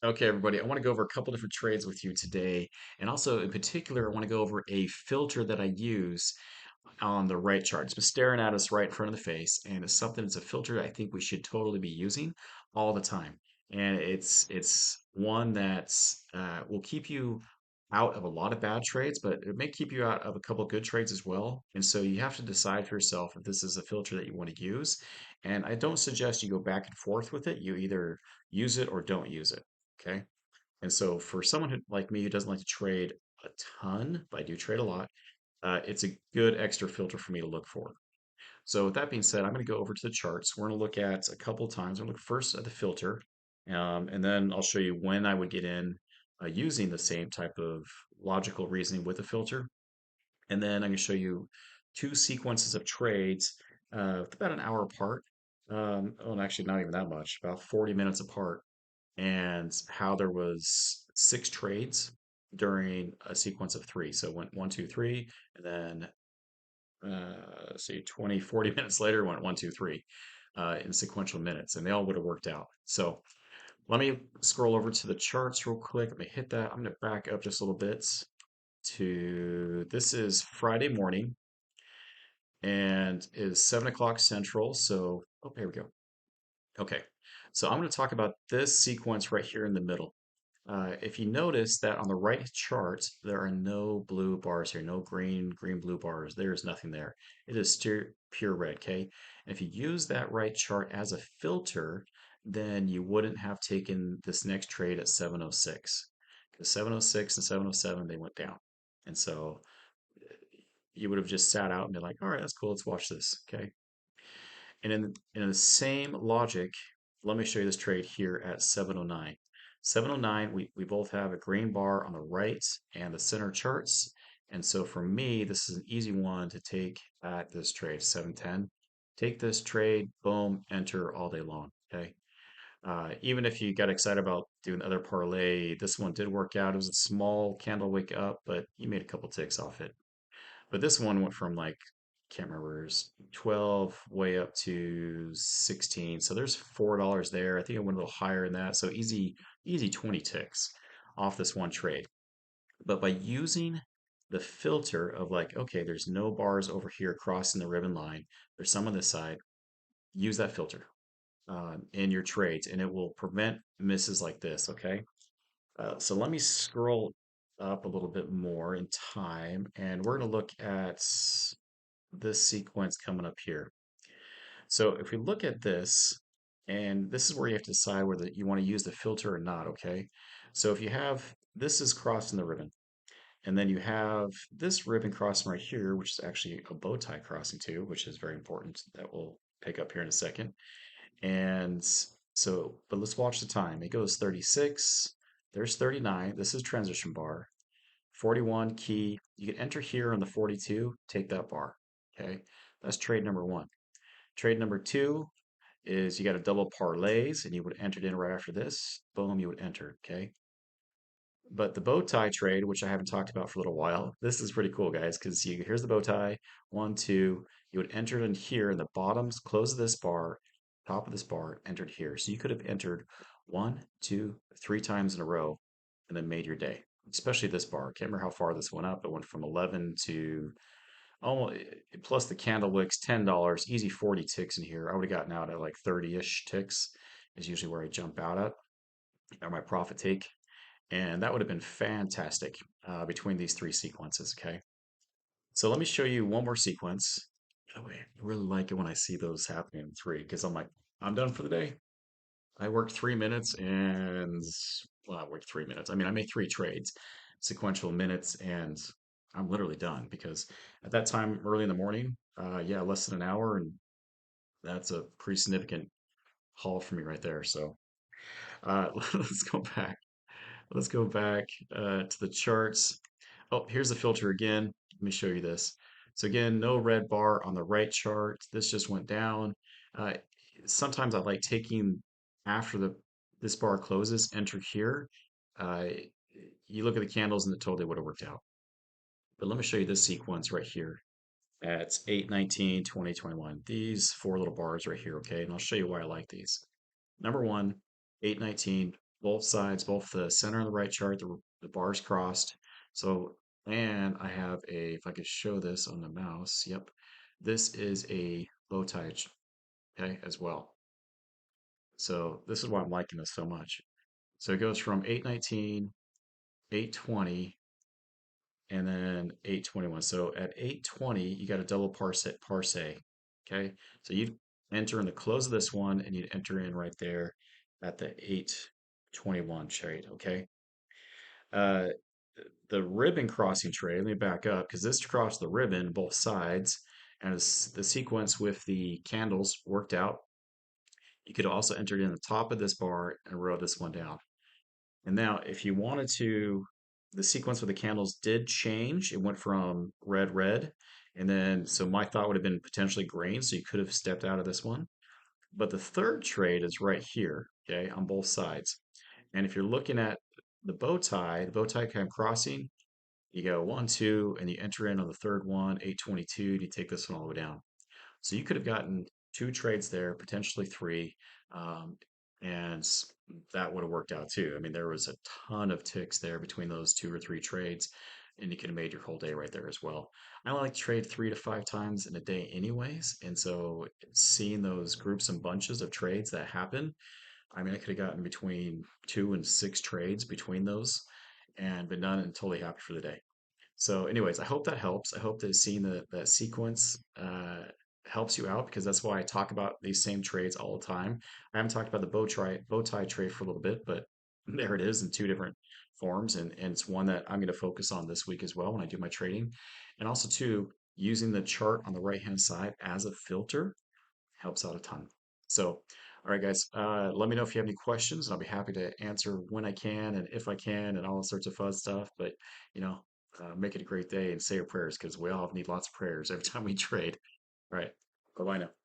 Okay, everybody, I want to go over a couple different trades with you today. And also, in particular, I want to go over a filter that I use on the right chart. It's been staring at us right in front of the face, and it's something, it's a filter I think we should totally be using all the time. And it's one that's will keep you out of a lot of bad trades, but it may keep you out of a couple good trades as well. And so you have to decide for yourself if this is a filter that you want to use. And I don't suggest you go back and forth with it. You either use it or don't use it. Okay. And so for someone who, like me, who doesn't like to trade a ton, but I do trade a lot, it's a good extra filter for me to look for. So with that being said, I'm going to go over to the charts. We're going to look at a couple times. We're going to look first at the filter, and then I'll show you when I would get in using the same type of logical reasoning with the filter. And then I'm going to show you two sequences of trades with about an hour apart. Oh, actually, not even that much, about 40 minutes apart, and how there was six trades during a sequence of three. So it went one, two, three, and then see 20, 40 minutes later it went one, two, three in sequential minutes, and they all would have worked out. So let me scroll over to the charts real quick. Let me hit that. I'm going to back up just a little bit to this is Friday morning and is 7 o'clock Central. So, oh, here we go. Okay. So I'm going to talk about this sequence right here in the middle. If you notice that on the right chart, there are no blue bars here, no green, blue bars. There is nothing there. It is pure red, okay? And if you use that right chart as a filter, then you wouldn't have taken this next trade at 706. Because 706 and 707, they went down. And so you would have just sat out and been like, all right, that's cool, let's watch this, okay? And in the same logic, let me show you this trade here at 709. 709, we both have a green bar on the right and the center charts. And so for me, this is an easy one to take at this trade, 710. Take this trade, boom, enter all day long, okay? Even if you got excited about doing the other parlay, this one did work out. It was a small candle wake up, but you made a couple ticks off it. But this one went from like, can't remember, it was 12 way up to 16. So there's $4 there. I think it went a little higher than that. So easy 20 ticks off this one trade. But by using the filter of like, okay, there's no bars over here crossing the ribbon line, there's some on this side, use that filter in your trades and it will prevent misses like this, okay? So let me scroll up a little bit more in time, and we're going to look at this sequence coming up here. So if we look at this, and this is where you have to decide whether you want to use the filter or not, okay? So if you have, this is crossing the ribbon, and then you have this ribbon crossing right here, which is actually a bow tie crossing too, which is very important. That we'll pick up here in a second. And so, but let's watch the time. It goes 36, there's 39. This is transition bar. 41 key. You can enter here on the 42, take that bar. Okay. That's trade number one. Trade number two is you got a double parlays and you would enter it in right after this. Boom, you would enter. Okay. But the bow tie trade, which I haven't talked about for a little while, this is pretty cool, guys, because here's the bow tie. One, two, you would enter it in here in the bottoms, close of this bar, top of this bar, entered here. So you could have entered one, two, three times in a row and then made your day, especially this bar. Can't remember how far this went up. It went from 11 to almost plus the candle wicks, $10, easy 40 ticks in here. I would have gotten out at like 30-ish ticks is usually where I jump out at, or my profit take. And that would have been fantastic between these three sequences, okay? So let me show you one more sequence. By the way, I really like it when I see those happening in three because I'm like, I'm done for the day. I worked 3 minutes and, well, I worked 3 minutes. I mean, I made three trades, sequential minutes, and I'm literally done because at that time, early in the morning, yeah, less than an hour, and that's a pretty significant haul for me right there. So let's go back. Let's go back to the charts. Oh, here's the filter again. Let me show you this. So again, no red bar on the right chart. This just went down. Uh, Sometimes I like taking after this bar closes, enter here. Uh, you look at the candles and it totally would have worked out. But let me show you this sequence right here at 8:19, 2021. These four little bars right here, okay? And I'll show you why I like these. Number one, 8:19. both sides, both the center and the right chart, the bars crossed. So, and I have a, if I could show this on the mouse, yep, this is a bow tie, okay, as well. So this is why I'm liking this so much. So it goes from 819, 820, and then 821. So at 820, you got a double parse. Okay. So you'd enter in the close of this one and you'd enter in right there at the 821 trade. Okay. Uh, the ribbon crossing trade, let me back up because this crossed the ribbon both sides, and as the sequence with the candles worked out, you could also enter in the top of this bar and row this one down. And now, if you wanted to, the sequence with the candles did change. It went from red, red, and then so my thought would have been potentially green, so you could have stepped out of this one. But the third trade is right here, okay, on both sides. And if you're looking at the bow tie kind of crossing, you go one, two, and you enter in on the third one, 822, and you take this one all the way down. So you could have gotten two trades there, potentially three, um, and that would have worked out too. I mean, there was a ton of ticks there between those two or three trades, and you could have made your whole day right there as well. I only like to trade 3 to 5 times in a day, anyways, and so seeing those groups and bunches of trades that happen, I mean, I could have gotten between 2 and 6 trades between those, and been done and totally happy for the day. So, anyways, I hope that helps. I hope that seeing that sequence helps you out because that's why I talk about these same trades all the time. I haven't talked about the bow tie trade for a little bit, but there it is in two different forms, and it's one that I'm going to focus on this week as well when I do my trading, and also too using the chart on the right hand side as a filter helps out a ton. So, all right, guys, let me know if you have any questions, and I'll be happy to answer when I can and if I can, and all sorts of fun stuff. But you know, make it a great day and say your prayers because we all need lots of prayers every time we trade. All right, bye bye now.